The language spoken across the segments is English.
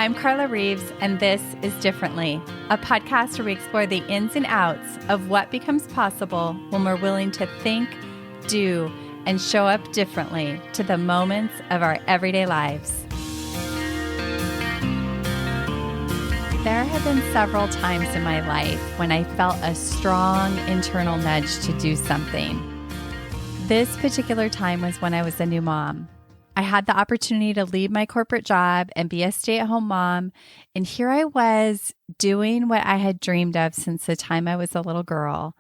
I'm Carla Reeves, and this is Differently, a podcast where we explore the ins and outs of what becomes possible when we're willing to think, do, and show up differently to the moments of our everyday lives. There have been several times in my life when I felt a strong internal nudge to do something. This particular time was when I was a new mom. I had the opportunity to leave my corporate job and be a stay-at-home mom, and here I was doing what I had dreamed of since the time I was a little girl,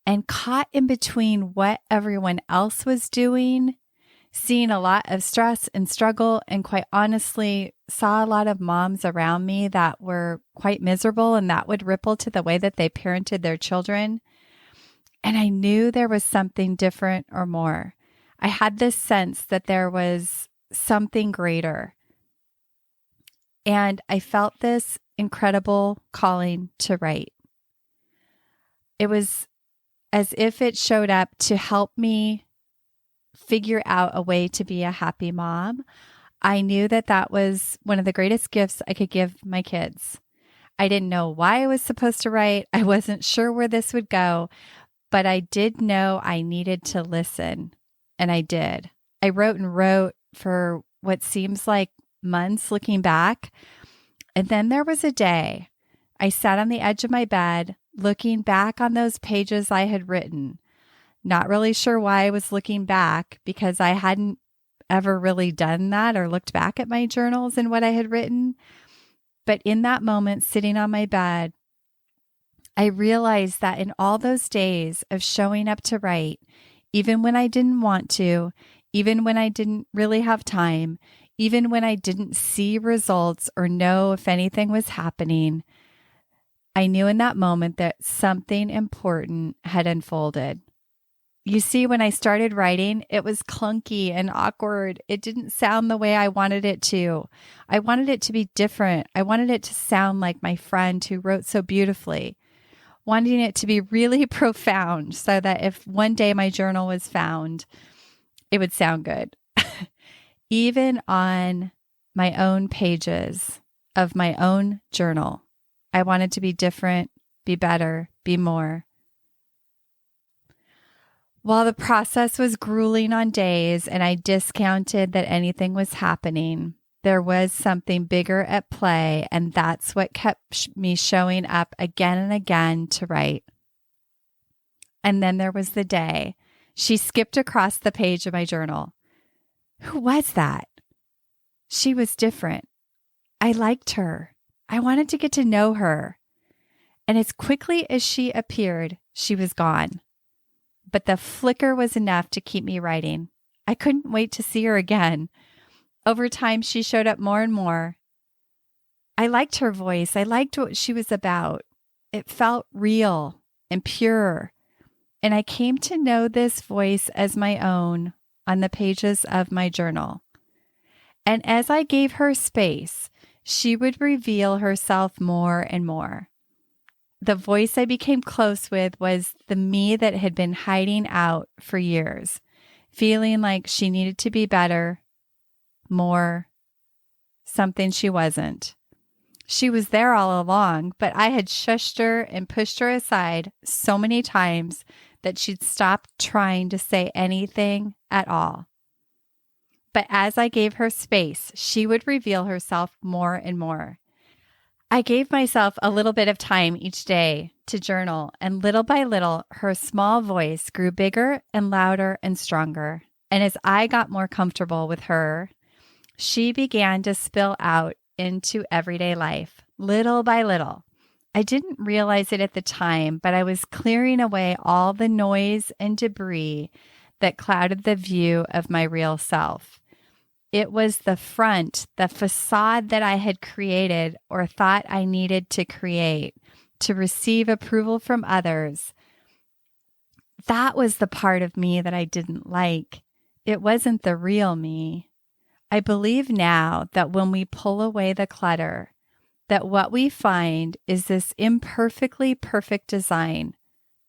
and caught in between what everyone else was doing, seeing a lot of stress and struggle, and quite honestly, saw a lot of moms around me that were quite miserable, and that would ripple to the way that they parented their children. And I knew there was something different or more. I had this sense that there was something greater. And I felt this incredible calling to write. It was as if it showed up to help me figure out a way to be a happy mom. I knew that that was one of the greatest gifts I could give my kids. I didn't know why I was supposed to write. I wasn't sure where this would go, but I did know I needed to listen. And I did. I wrote and wrote for what seems like months looking back. And then there was a day I sat on the edge of my bed, looking back on those pages I had written. Not really sure why I was looking back, because I hadn't ever really done that or looked back at my journals and what I had written. But in that moment, sitting on my bed, I realized that in all those days of showing up to write, even when I didn't want to, even when I didn't really have time, even when I didn't see results or know if anything was happening, I knew in that moment that something important had unfolded. You see, when I started writing, it was clunky and awkward. It didn't sound the way I wanted it to. I wanted it to be different. I wanted it to sound like my friend who wrote so beautifully. Wanting it to be really profound so that if one day my journal was found, it would sound good. Even on my own pages of my own journal, I wanted to be different, be better, be more. While the process was grueling on days and I discounted that anything was happening, there was something bigger at play, and that's what kept me showing up again and again to write. And then there was the day she skipped across the page of my journal. Who was that? She was different. I liked her. I wanted to get to know her. And as quickly as she appeared, she was gone. But the flicker was enough to keep me writing. I couldn't wait to see her again. Over time, she showed up more and more. I liked her voice. I liked what she was about. It felt real and pure. And I came to know this voice as my own on the pages of my journal. And as I gave her space, she would reveal herself more and more. The voice I became close with was the me that had been hiding out for years, feeling like she needed to be better, more, something she wasn't. She was there all along, but I had shushed her and pushed her aside so many times that she'd stopped trying to say anything at all. But as I gave her space, she would reveal herself more and more. I gave myself a little bit of time each day to journal, and little by little, her small voice grew bigger and louder and stronger. And as I got more comfortable with her, she began to spill out into everyday life, little by little. I didn't realize it at the time, but I was clearing away all the noise and debris that clouded the view of my real self. It was the front, the facade that I had created or thought I needed to create to receive approval from others. That was the part of me that I didn't like. It wasn't the real me. I believe now that when we pull away the clutter, that what we find is this imperfectly perfect design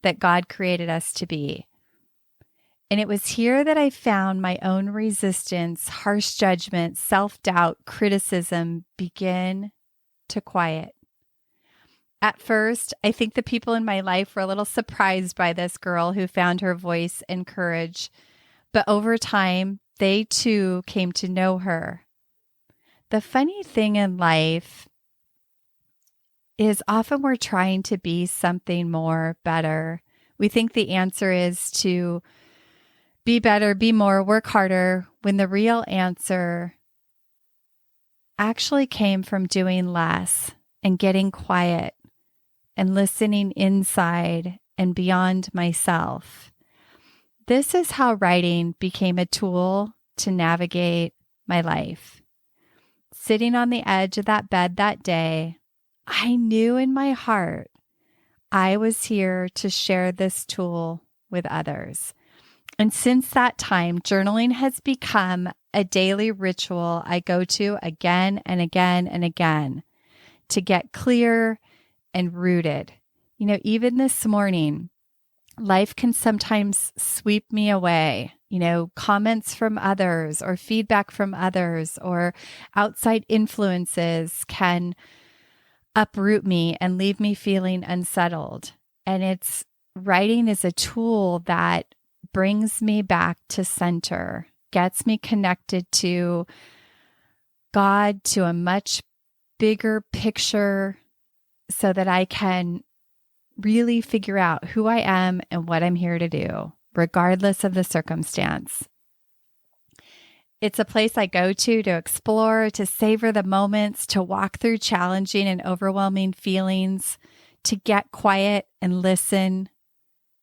that God created us to be. And it was here that I found my own resistance, harsh judgment, self-doubt, criticism begin to quiet. At first, I think the people in my life were a little surprised by this girl who found her voice and courage. But over time, they too came to know her. The funny thing in life is often we're trying to be something more, better. We think the answer is to be better, be more, work harder, when the real answer actually came from doing less and getting quiet and listening inside and beyond myself. This is how writing became a tool to navigate my life. Sitting on the edge of that bed that day, I knew in my heart I was here to share this tool with others. And since that time, journaling has become a daily ritual I go to again and again and again to get clear and rooted. You know, even this morning, life can sometimes sweep me away. You know, comments from others or feedback from others or outside influences can uproot me and leave me feeling unsettled. And writing is a tool that brings me back to center, gets me connected to God, to a much bigger picture, so that I can really figure out who I am and what I'm here to do, regardless of the circumstance. It's a place I go to explore, to savor the moments, to walk through challenging and overwhelming feelings, to get quiet and listen.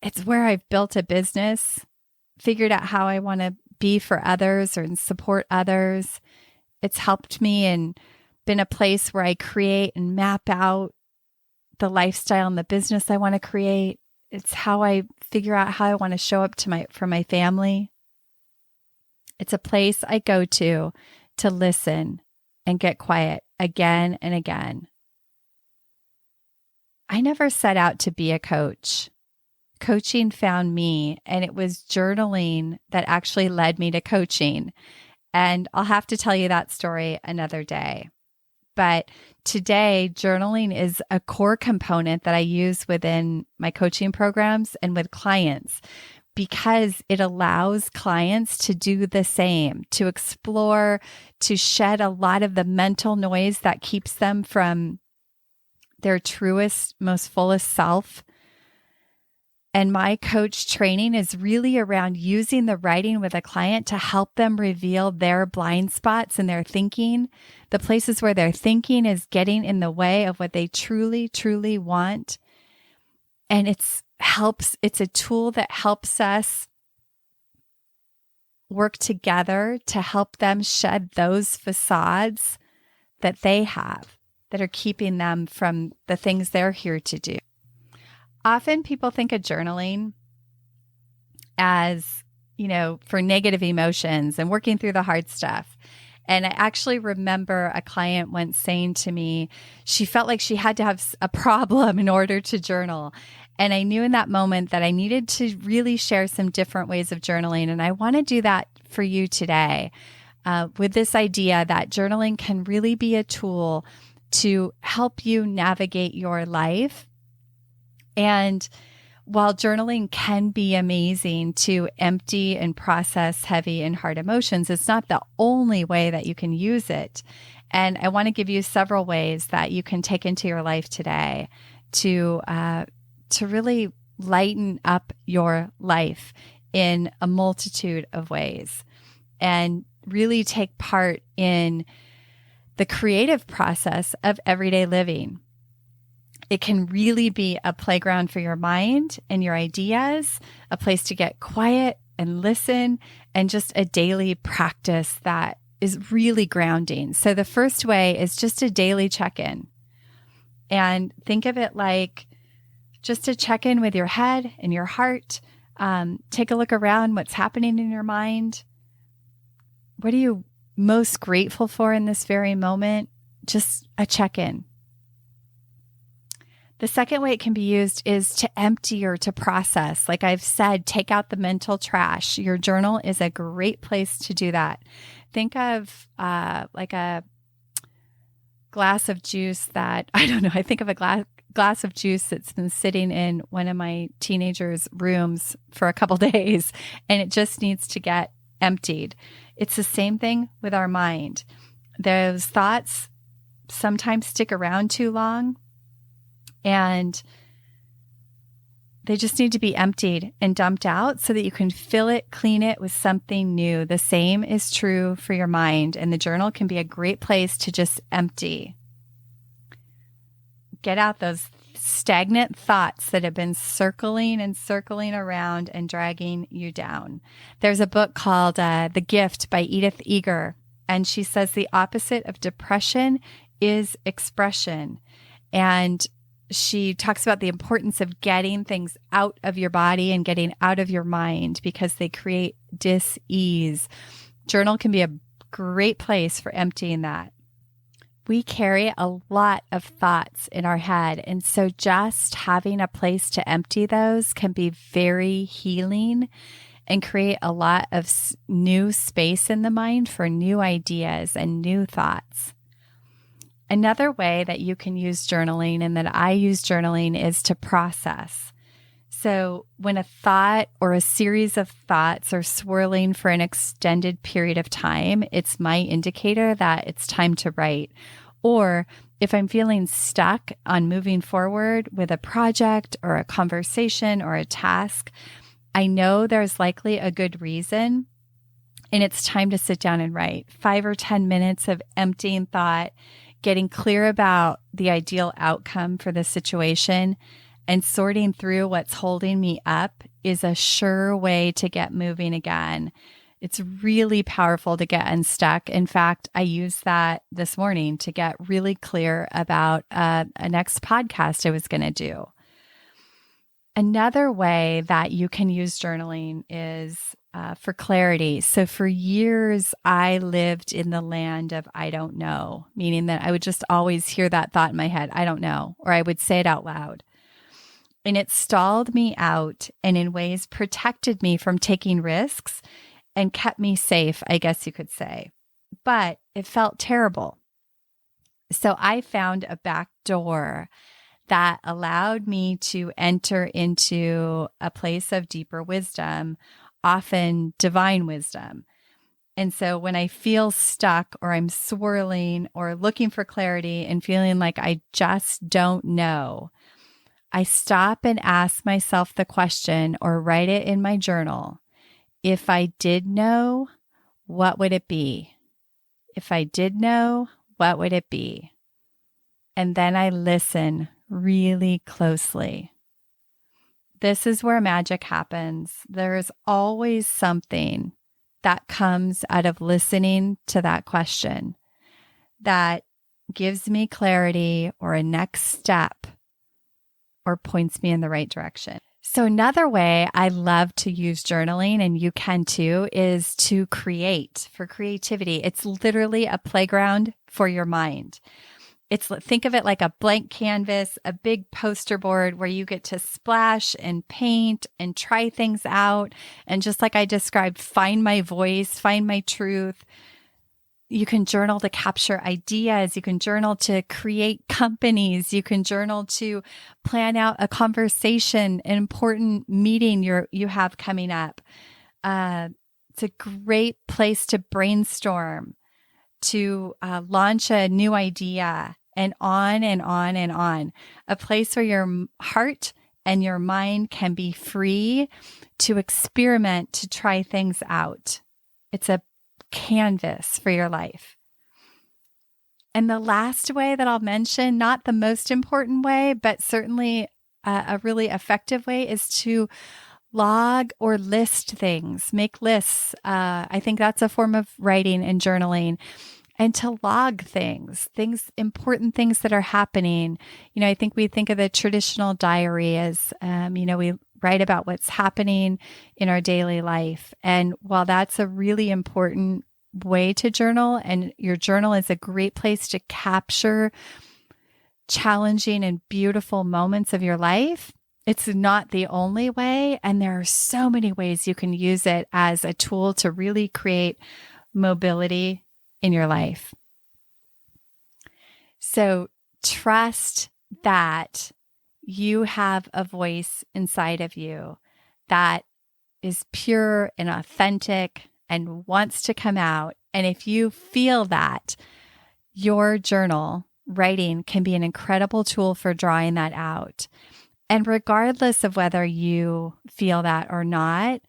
It's where I've built a business, figured out how I want to be for others or support others. It's helped me and been a place where I create and map out the lifestyle and the business I want to create. It's how I figure out how I want to show up for my family. It's a place I go to listen and get quiet again and again. I never set out to be a coach. Coaching found me, and it was journaling that actually led me to coaching. And I'll have to tell you that story another day. But today, journaling is a core component that I use within my coaching programs and with clients, because it allows clients to do the same, to explore, to shed a lot of the mental noise that keeps them from their truest, most fullest self. And my coach training is really around using the writing with a client to help them reveal their blind spots in their thinking, the places where their thinking is getting in the way of what they truly, truly want. And it's a tool that helps us work together to help them shed those facades that they have that are keeping them from the things they're here to do. Often people think of journaling as, for negative emotions and working through the hard stuff. And I actually remember a client once saying to me, she felt like she had to have a problem in order to journal. And I knew in that moment that I needed to really share some different ways of journaling. And I want to do that for you today with this idea that journaling can really be a tool to help you navigate your life. And while journaling can be amazing to empty and process heavy and hard emotions, it's not the only way that you can use it. And I want to give you several ways that you can take into your life today to really lighten up your life in a multitude of ways and really take part in the creative process of everyday living. It can really be a playground for your mind and your ideas, a place to get quiet and listen, and just a daily practice that is really grounding. So the first way is just a daily check-in. And think of it like just a check-in with your head and your heart. Take a look around what's happening in your mind. What are you most grateful for in this very moment? Just a check-in. The second way it can be used is to empty or to process. Like I've said, take out the mental trash. Your journal is a great place to do that. Think of like a glass of juice that, I don't know, I think of a glass of juice that's been sitting in one of my teenagers' rooms for a couple days, and it just needs to get emptied. It's the same thing with our mind. Those thoughts sometimes stick around too long, and they just need to be emptied and dumped out so that you can fill it, clean it with something new. The same is true for your mind, and the journal can be a great place to just empty. Get out those stagnant thoughts that have been circling and circling around and dragging you down. There's a book called The Gift by Edith Eger, and she says the opposite of depression is expression. And she talks about the importance of getting things out of your body and getting out of your mind because they create dis-ease. Journal can be a great place for emptying that. We carry a lot of thoughts in our head, and so just having a place to empty those can be very healing and create a lot of new space in the mind for new ideas and new thoughts. Another way that you can use journaling and that I use journaling is to process. So when a thought or a series of thoughts are swirling for an extended period of time, it's my indicator that it's time to write. Or if I'm feeling stuck on moving forward with a project or a conversation or a task, I know there's likely a good reason, and it's time to sit down and write. 5 or 10 minutes of emptying thought, getting clear about the ideal outcome for the situation, and sorting through what's holding me up is a sure way to get moving again. It's really powerful to get unstuck. In fact, I used that this morning to get really clear about a next podcast I was going to do. Another way that you can use journaling is for clarity. So for years, I lived in the land of I don't know, meaning that I would just always hear that thought in my head, I don't know, or I would say it out loud. And it stalled me out and in ways protected me from taking risks and kept me safe, I guess you could say. But it felt terrible. So I found a back door that allowed me to enter into a place of deeper wisdom, often divine wisdom. And so when I feel stuck or I'm swirling or looking for clarity and feeling like I just don't know, I stop and ask myself the question or write it in my journal. If I did know, what would it be? If I did know, what would it be? And then I listen really closely. This is where magic happens. There is always something that comes out of listening to that question that gives me clarity or a next step or points me in the right direction. So another way I love to use journaling, and you can too, is to create, for creativity. It's literally a playground for your mind. Think of it like a blank canvas, a big poster board where you get to splash and paint and try things out. And just like I described, find my voice, find my truth. You can journal to capture ideas. You can journal to create companies. You can journal to plan out a conversation, an important meeting you have coming up. It's a great place to brainstorm, to launch a new idea, and on and on and on. A place where your heart and your mind can be free to experiment, to try things out. It's a canvas for your life. And the last way that I'll mention, not the most important way, but certainly a really effective way, is to log or list things, make lists. I think that's a form of writing and journaling. And to log things, important things that are happening. You know, I think we think of the traditional diary as, we write about what's happening in our daily life. And while that's a really important way to journal, and your journal is a great place to capture challenging and beautiful moments of your life, it's not the only way. And there are so many ways you can use it as a tool to really create mobility in your life. So trust that you have a voice inside of you that is pure and authentic and wants to come out. And if you feel that, your journal writing can be an incredible tool for drawing that out. And regardless of whether you feel that or not,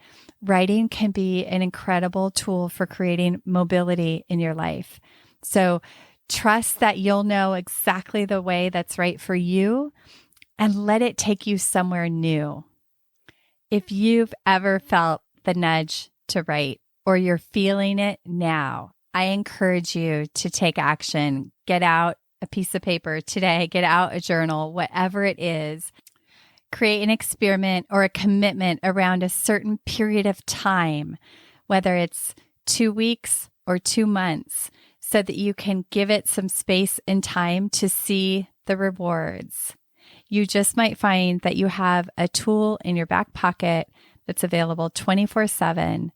writing can be an incredible tool for creating mobility in your life. So trust that you'll know exactly the way that's right for you and let it take you somewhere new. If you've ever felt the nudge to write or you're feeling it now, I encourage you to take action. Get out a piece of paper today, get out a journal, whatever it is. Create an experiment or a commitment around a certain period of time, whether it's 2 weeks or 2 months, so that you can give it some space and time to see the rewards. You just might find that you have a tool in your back pocket that's available 24/7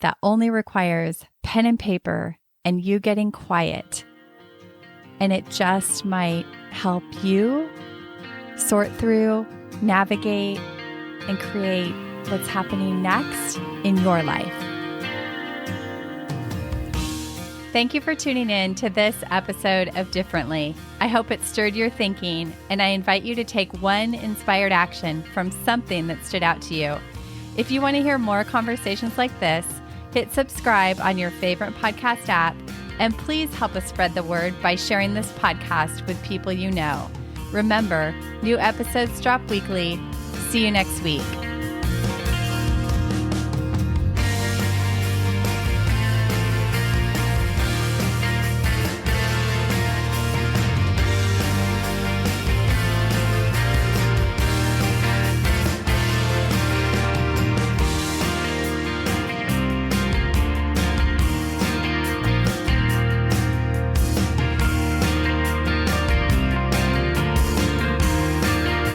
that only requires pen and paper and you getting quiet. And it just might help you sort through, navigate, and create what's happening next in your life. Thank you for tuning in to this episode of Differently. I hope it stirred your thinking, and I invite you to take one inspired action from something that stood out to you. If you want to hear more conversations like this, hit subscribe on your favorite podcast app, and please help us spread the word by sharing this podcast with people you know. Remember, new episodes drop weekly. See you next week.